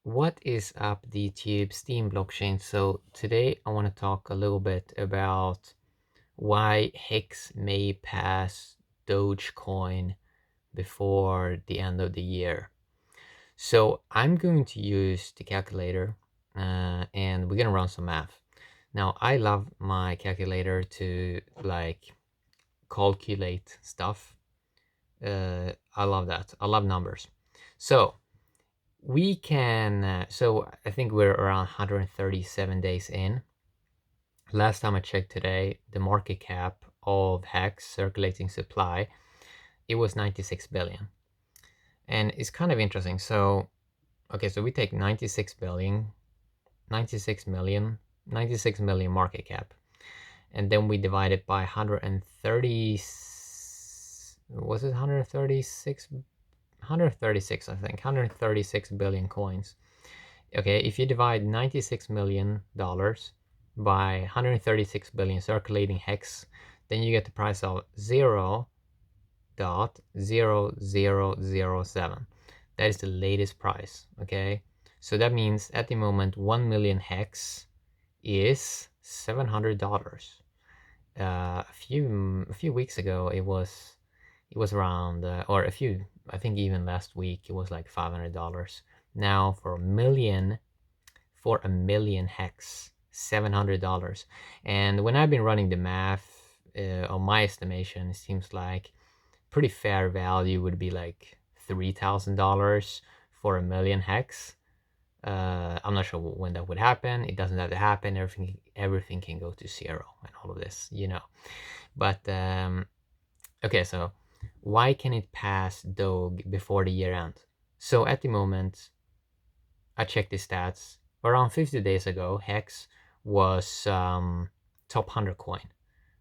What is up, YouTube Steam blockchain? So today I want to talk a little bit about why Hex may pass Dogecoin before the end of the year. So I'm going to use the calculator and we're gonna run some math. Now I love my calculator to like calculate stuff. I love that. I love numbers. So we can, so I think we're around 137 days in. Last time I checked today, the market cap of Hex circulating supply, it was 96 billion. And it's kind of interesting. So, okay, so we take 96 billion, 96 million, 96 million market cap. And then we divide it by 130, was it 136? 136, I think, 136 billion coins. Okay, if you divide $96 million by 136 billion circulating hex, then you get the price of 0.0007. That is the latest price, okay? So that means at the moment, 1 million hex is $700. A few weeks ago, it was around, or I think even last week, it was like $500. Now for a million hex, $700. And when I've been running the math, on my estimation, it seems like pretty fair value would be like $3,000 for a million hex. I'm not sure when that would happen. It doesn't have to happen. Everything can go to zero and all of this, you know. But okay, so why can it pass Doge before the year end? So at the moment, I checked the stats. Around 50 days ago, Hex was top 100 coin.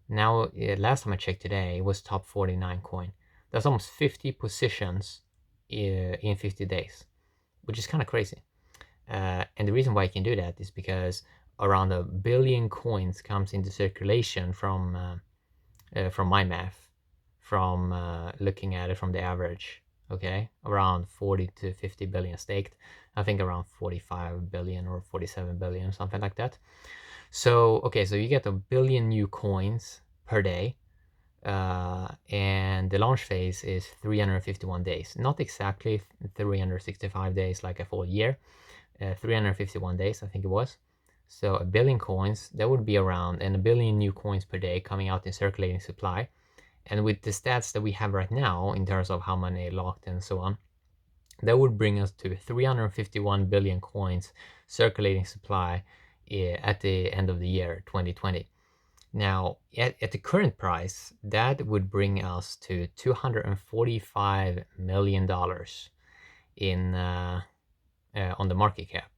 Now, last time I checked today, it was top 49 coin. That's almost 50 positions in 50 days, which is kind of crazy. And the reason why I can do that is because around 1 billion coins comes into circulation from my math, from looking at it from the average. Okay, around 40 to 50 billion staked. I think around 45 billion or 47 billion, something like that. So, okay, so you get 1 billion new coins per day. And the launch phase is 351 days. Not exactly 365 days like a full year. 351 days, I think it was. So 1 billion coins, that would be around, and 1 billion new coins per day coming out in circulating supply. And with the stats that we have right now, in terms of how many locked and so on, that would bring us to 351 billion coins circulating supply at the end of the year 2020. Now, at the current price, that would bring us to $245 million in on the market cap.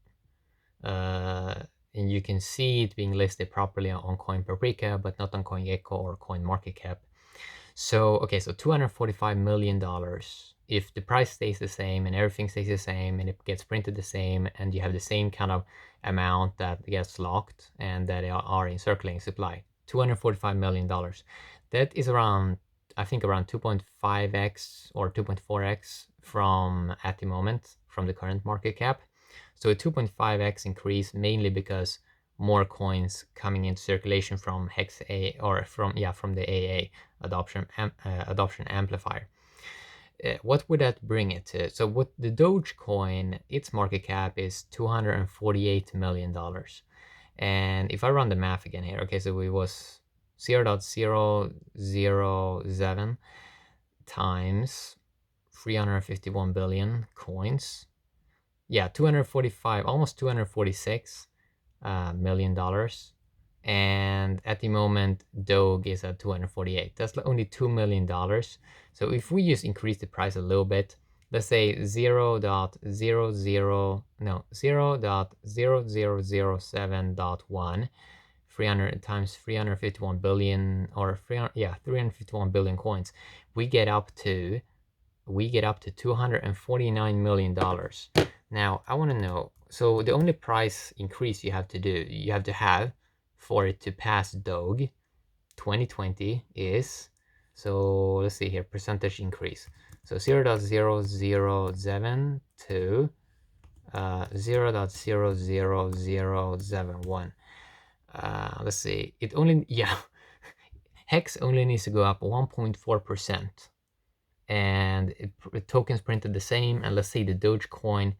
And you can see it being listed properly on CoinPaprika, but not on CoinGecko or CoinMarketCap. So, okay, so $245 million. If the price stays the same and everything stays the same and it gets printed the same and you have the same kind of amount that gets locked and that are in circulating supply, $245 million. That is around, I think around 2.5x or 2.4x from at the moment from the current market cap. So a 2.5x increase mainly because more coins coming into circulation from Hex A or from the AA adoption amplifier. What would that bring it to? So what the Dogecoin, its market cap is $248 million. And if I run the math again here, okay, so it was 0.007 times 351 billion coins. Yeah, 245, almost 246 million dollars. And at the moment, Doge is at 248. That's only $2 million. So if we just increase the price a little bit, let's say 0.0007.1, 300 times 351 billion, or 351 billion coins, we get up to $249 million. Now, I want to know, so the only price increase you have to have for it to pass Doge 2020 is, so let's see here, percentage increase. So 0.007 to 0.00071. Let's see, it only, yeah, Hex only needs to go up 1.4%, and tokens printed the same. And let's say the Dogecoin,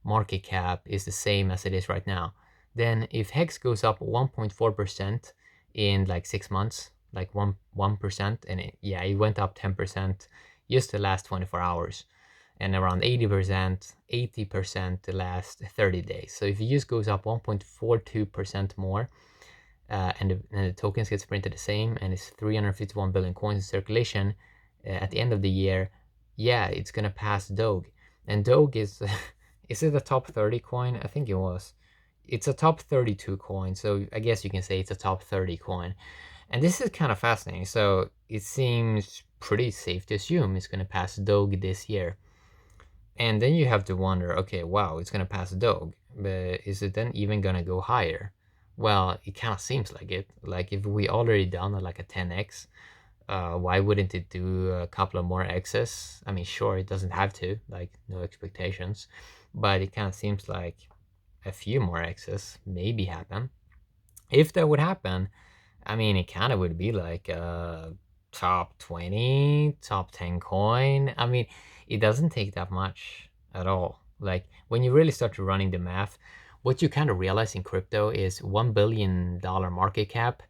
market cap is the same as it is right now. Then if Hex goes up 1.4% in like 6 months, like 1%, and it went up 10% just the last 24 hours, and around 80% the last 30 days. So if it just goes up 1.42% more, and the tokens gets printed the same, and it's 351 billion coins in circulation at the end of the year, yeah, it's gonna pass Doge. And Doge is is it a top 30 coin? I think it was. It's a top 32 coin, so I guess you can say it's a top 30 coin. And this is kind of fascinating. So it seems pretty safe to assume it's gonna pass Doge this year. And then you have to wonder, okay, wow, it's gonna pass Doge, but is it then even gonna go higher? Well, it kind of seems like it. Like if we already done like a 10x, why wouldn't it do a couple of more x's? I mean, sure, it doesn't have to, like no expectations, but it kind of seems like a few more x's maybe happen. If that would happen, I mean, it kind of would be like a top 20, top 10 coin. I mean, it doesn't take that much at all. Like when you really start to running the math, what you kind of realize in crypto is $1 billion market cap.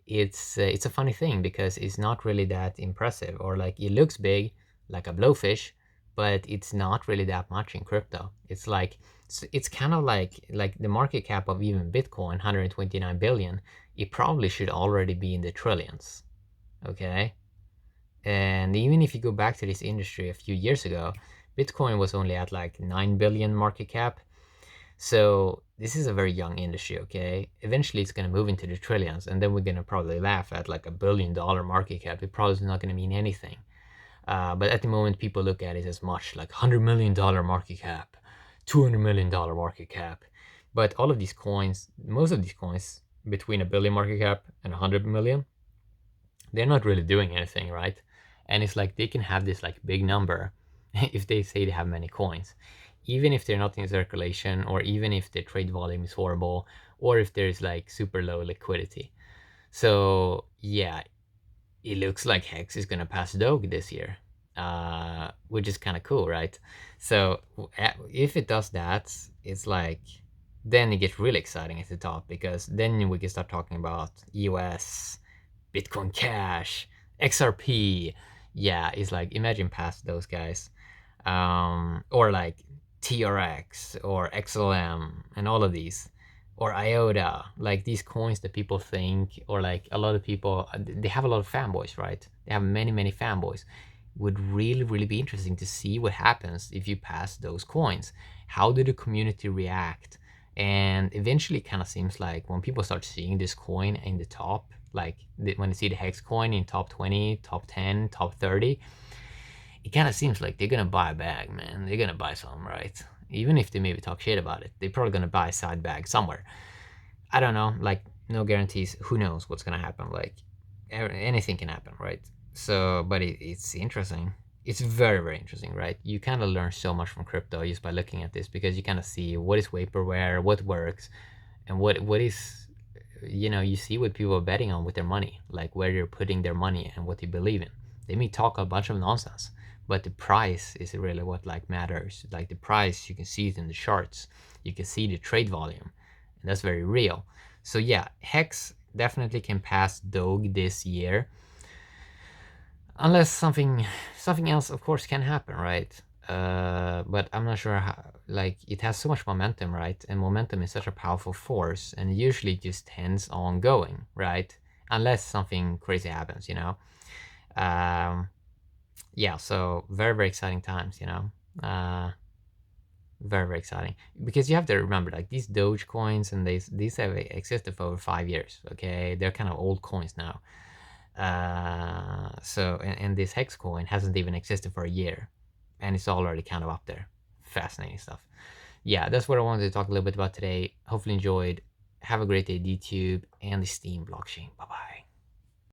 It's a funny thing because it's not really that impressive, or like it looks big like a blowfish, but it's not really that much in crypto. It's like it's kind of like the market cap of even Bitcoin, 129 billion. It probably should already be in the trillions. Okay. And even if you go back to this industry a few years ago, Bitcoin was only at like 9 billion market cap. So this is a very young industry, okay? Eventually it's going to move into the trillions, and then we're going to probably laugh at like $1 billion market cap. It probably is not going to mean anything. But at the moment, people look at it as much, like $100 million market cap, $200 million market cap. But all of these coins, most of these coins between $1 billion market cap and 100 million, they're not really doing anything, right? And it's like they can have this like big number if they say they have many coins, even if they're not in circulation, or even if the trade volume is horrible, or if there's like super low liquidity. So yeah, it looks like Hex is gonna pass Doge this year, which is kind of cool, right? So if it does that, it's like then it gets really exciting at the top, because then we can start talking about US, Bitcoin Cash, XRP. Yeah, it's like imagine past those guys, or like TRX or XLM and all of these, or IOTA, like these coins that people think, or like a lot of people, they have a lot of fanboys, right? They have many fanboys. Would really be interesting to see what happens if you pass those coins. How do the community react? And eventually it kind of seems like when people start seeing this coin in the top, like when they see the Hex coin in top 20, top 10, top 30, it kind of seems like they're gonna buy a bag, man. They're gonna buy some, right? Even if they maybe talk shit about it, they're probably gonna buy a side bag somewhere. I don't know, like no guarantees. Who knows what's gonna happen? Like anything can happen, right? So, but it's interesting. It's very interesting, right? You kind of learn so much from crypto just by looking at this, because you kind of see what is vaporware, what works, and what is, you know, you see what people are betting on with their money, like where they're putting their money and what they believe in. They may talk a bunch of nonsense, but the price is really what like matters. Like the price, you can see it in the charts, you can see the trade volume, and that's very real. So yeah, Hex definitely can pass Doge this year, unless something else of course can happen, right? But I'm not sure how, like it has so much momentum, right? And momentum is such a powerful force, and usually just tends on going, right? Unless something crazy happens, you know. Yeah, so very exciting times, you know. Very exciting, because you have to remember, like these Doge coins, and these have existed for over 5 years. Okay, they're kind of old coins now. So and this Hex coin hasn't even existed for a year, and it's already kind of up there. Fascinating stuff. Yeah, that's what I wanted to talk a little bit about today. Hopefully enjoyed. Have a great day, DTube and the Steem blockchain. Bye bye.